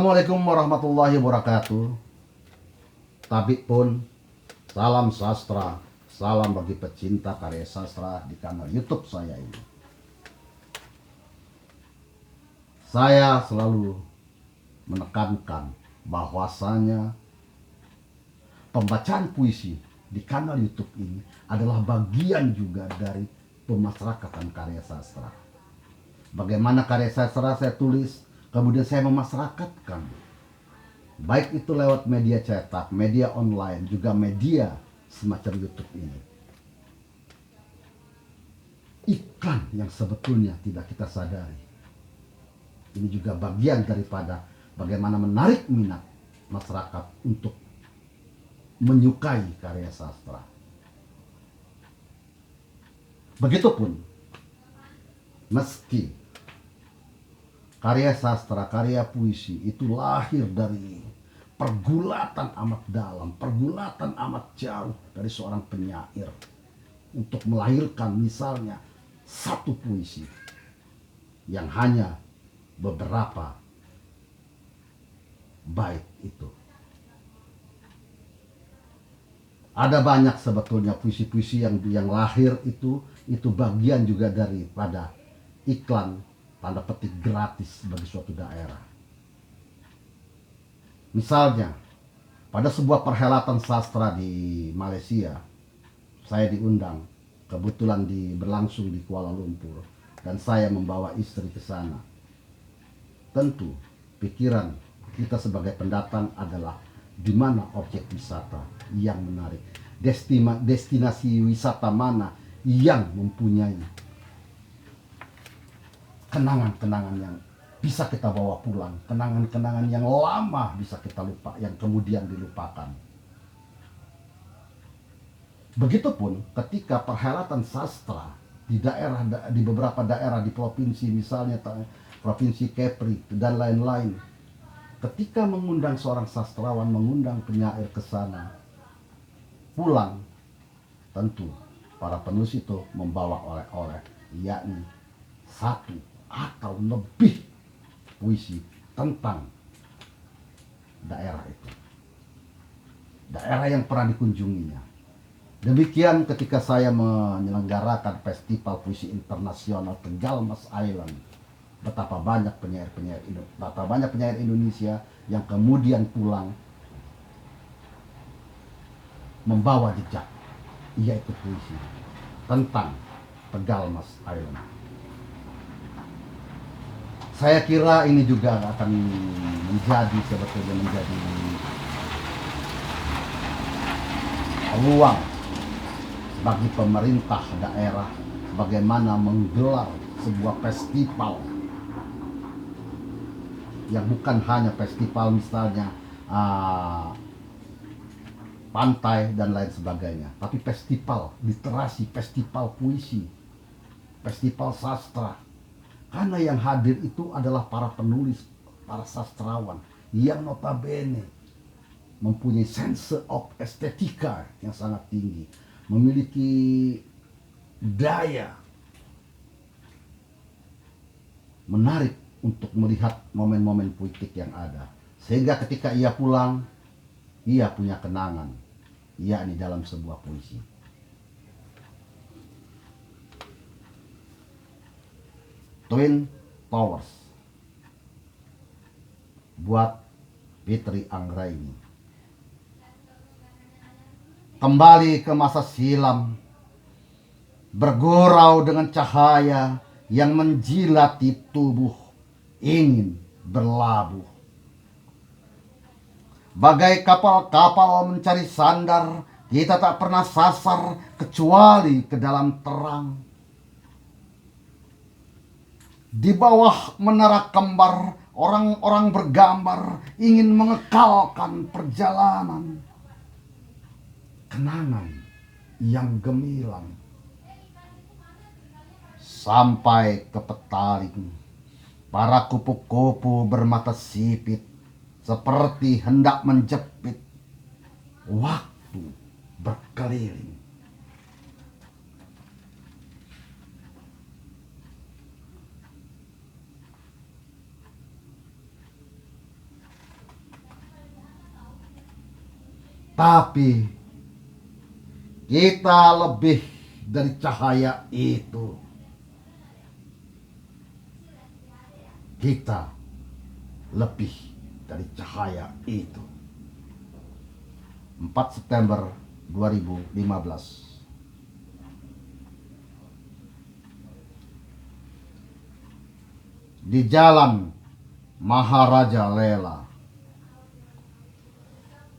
Assalamualaikum warahmatullahi wabarakatuh. Tabik pun, salam sastra, salam bagi pecinta karya sastra di kanal YouTube saya ini. Saya selalu menekankan bahwasanya pembacaan puisi di kanal YouTube ini adalah bagian juga dari pemasyarakatan karya sastra. Bagaimana karya sastra saya tulis, kemudian saya memasyarakatkan, baik itu lewat media cetak, media online, juga media semacam YouTube ini. Iklan yang sebetulnya tidak kita sadari, ini juga bagian daripada bagaimana menarik minat masyarakat untuk menyukai karya sastra. Begitupun, meski karya sastra, karya puisi itu lahir dari pergulatan amat dalam, pergulatan amat jauh dari seorang penyair untuk melahirkan misalnya satu puisi yang hanya beberapa bait itu. Ada banyak sebetulnya puisi-puisi yang lahir itu bagian juga daripada iklan tanda petik gratis bagi suatu daerah. Misalnya, pada sebuah perhelatan sastra di Malaysia, saya diundang, kebetulan berlangsung di Kuala Lumpur, dan saya membawa istri ke sana. Tentu, pikiran kita sebagai pendatang adalah di mana objek wisata yang menarik, destinasi wisata mana yang mempunyai kenangan-kenangan yang bisa kita bawa pulang, kenangan-kenangan yang lama bisa kita lupa, yang kemudian dilupakan. Begitupun ketika perhelatan sastra di beberapa daerah di provinsi, misalnya provinsi Kepri dan lain-lain, ketika mengundang seorang sastrawan, mengundang penyair ke sana, pulang tentu para penulis itu membawa oleh-oleh, yakni satu atau lebih puisi tentang daerah itu, daerah yang pernah dikunjunginya. Demikian ketika saya menyelenggarakan Festival Puisi Internasional Tegal Mas Island, betapa banyak penyair Indonesia yang kemudian pulang membawa jejak, yaitu puisi tentang Tegal Mas Island. Saya kira ini juga akan sebetulnya menjadi peluang bagi pemerintah daerah bagaimana menggelar sebuah festival yang bukan hanya festival misalnya pantai dan lain sebagainya, tapi festival literasi, festival puisi, festival sastra. Karena yang hadir itu adalah para penulis, para sastrawan yang notabene mempunyai sense of estetika yang sangat tinggi, memiliki daya menarik untuk melihat momen-momen puitik yang ada. Sehingga ketika ia pulang, ia punya kenangan, yakni dalam sebuah puisi. Twin Towers buat Fitri Anggraini. Kembali ke masa silam, bergurau dengan cahaya yang menjilati tubuh, ingin berlabuh. Bagai kapal-kapal mencari sandar, kita tak pernah sasar kecuali ke dalam terang. Di bawah menara kembar, orang-orang bergambar ingin mengekalkan perjalanan. Kenangan yang gemilang. Sampai ke Petaling, para kupu-kupu bermata sipit seperti hendak menjepit. Waktu berkeliling. Tapi kita lebih dari cahaya itu. Kita lebih dari cahaya itu. 4 September 2015. Di jalan Maharaja Lela,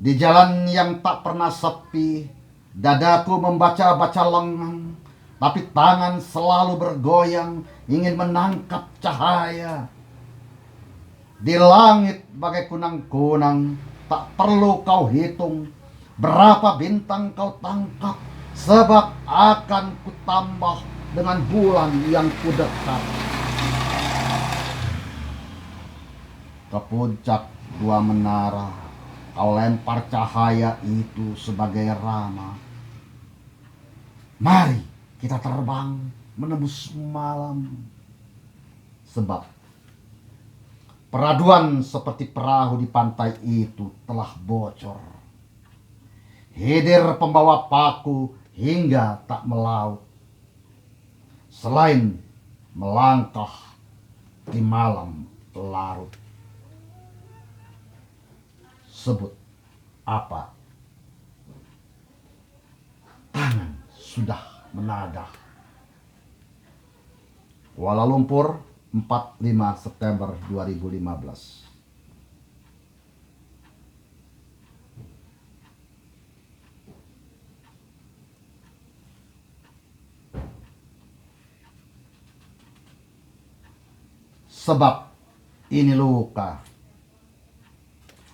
di jalan yang tak pernah sepi, dadaku membaca-baca lengang, tapi tangan selalu bergoyang ingin menangkap cahaya. Di langit bagai kunang-kunang, tak perlu kau hitung berapa bintang kau tangkap, sebab akan kutambah dengan bulan yang kudekat. Ke puncak dua menara, kau lempar cahaya itu sebagai rama. Mari kita terbang menembus malam. Sebab peraduan seperti perahu di pantai itu telah bocor. Hidir pembawa paku hingga tak melaut, selain melangkah di malam larut. Sebut apa? Tangan sudah menadah. Kuala Lumpur, 4-5 September 2015. Sebab ini luka.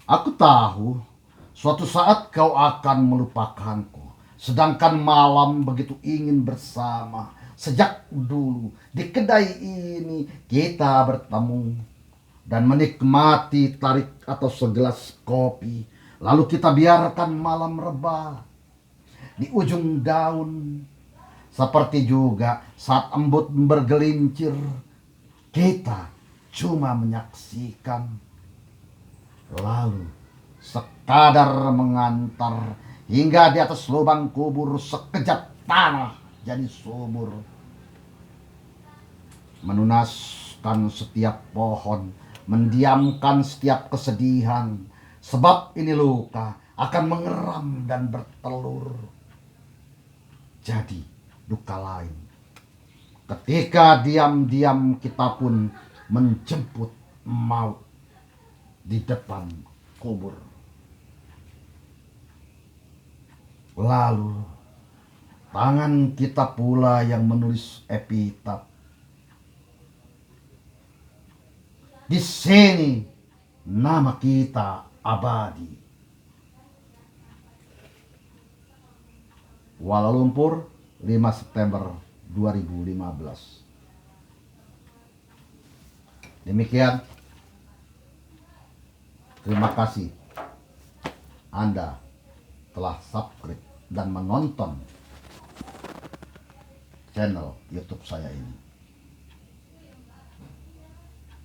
Aku tahu suatu saat kau akan melupakanku, sedangkan malam begitu ingin bersama. Sejak dulu di kedai ini kita bertemu dan menikmati tarik atau segelas kopi. Lalu kita biarkan malam reba di ujung daun. Seperti juga saat embun bergelincir, kita cuma menyaksikan. Lalu sekadar mengantar hingga di atas lubang kubur sekejap tanah jadi subur. Menunaskan setiap pohon, mendiamkan setiap kesedihan. Sebab ini luka akan mengeram dan bertelur. Jadi duka lain ketika diam-diam kita pun menjemput maut di depan kubur. Lalu tangan kita pula yang menulis epitaf. Di sini nama kita abadi. Kuala Lumpur, 5 September 2015. Demikian. Terima kasih Anda telah subscribe dan menonton channel YouTube saya ini.